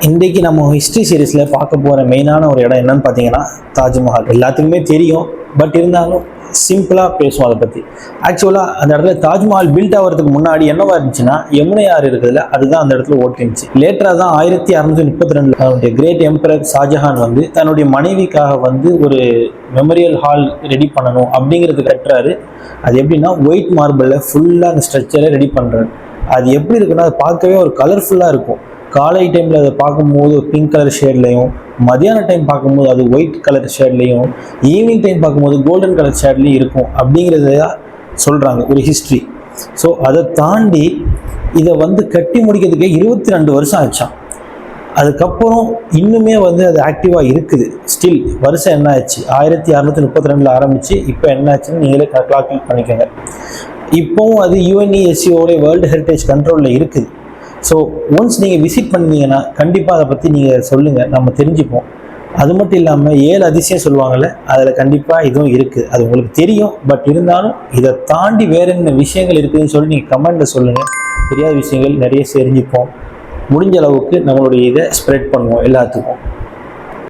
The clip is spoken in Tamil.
இன்றைக்கு நம்ம ஹிஸ்ட்ரி சீரீஸில் பார்க்க போகிற மெயினான ஒரு இடம் என்னன்னு பார்த்தீங்கன்னா தாஜ்மஹால். எல்லாத்துக்குமே தெரியும், பட் இருந்தாலும் சிம்பிளாக பேசுவோம் அதை பற்றி. ஆக்சுவலாக அந்த இடத்துல தாஜ்மஹால் பில்ட் ஆகிறதுக்கு முன்னாடி என்னவா இருந்துச்சுன்னா யமுனை ஆறு இருக்குதுல்ல, அதுதான் அந்த இடத்துல ஓட்டிருந்துச்சு. லேட்டராக தான் 1632 அவருடைய கிரேட் எம்பரர் ஷாஜஹான் வந்து தன்னுடைய மனைவிக்காக வந்து ஒரு மெமோரியல் ஹால் ரெடி பண்ணணும் அப்படிங்கிறது கட்டுறாரு. அது எப்படின்னா ஒயிட் மார்பிளில் ஃபுல்லாக அந்த ஸ்ட்ரக்சரை ரெடி பண்ணுறாரு. அது எப்படி இருக்குன்னா அது பார்க்கவே ஒரு கலர்ஃபுல்லாக இருக்கும். காலை டைமில் அதை பார்க்கும்போது ஒரு பிங்க் கலர் ஷேட்லையும், மதியான டைம் பார்க்கும்போது அது ஒயிட் கலர் ஷேட்லையும், ஈவினிங் டைம் பார்க்கும்போது கோல்டன் கலர் ஷேட்லேயும் இருக்கும் அப்படிங்கிறத சொல்கிறாங்க ஒரு ஹிஸ்ட்ரி. ஸோ அதை தாண்டி இதை வந்து கட்டி முடிக்கிறதுக்கே 22 வருஷம் ஆச்சான். அதுக்கப்புறம் இன்னுமே வந்து அது ஆக்டிவாக இருக்குது. ஸ்டில் வருஷம் என்ன ஆச்சு, 1632 ஆரம்பித்து இப்போ என்ன ஆச்சுன்னு நீங்களே கால்குலேட் பண்ணிக்கோங்க. இப்போவும் அது யுஎன்இஎஸ்சியோடைய வேர்ல்டு ஹெரிட்டேஜ் கண்ட்ரோலில் இருக்குது. ஸோ ஒன்ஸ் நீங்கள் விசிட் பண்ணீங்கன்னா கண்டிப்பாக அதை பற்றி நீங்கள் சொல்லுங்கள், நம்ம தெரிஞ்சுப்போம். அது மட்டும் இல்லாமல் 7 அதிசயம் சொல்லுவாங்கள்ல, அதில் கண்டிப்பாக இதுவும் இருக்குது. அது உங்களுக்கு தெரியும், பட் இருந்தாலும் இதை தாண்டி வேறு என்ன விஷயங்கள் இருக்குதுன்னு சொல்லி நீங்கள் கமெண்ட்டில் சொல்லுங்கள். தெரியாத விஷயங்கள் நிறைய தெரிஞ்சுப்போம். முடிஞ்ச அளவுக்கு நம்மளுடைய இதை ஸ்ப்ரெட் பண்ணுவோம் எல்லாத்துக்கும்.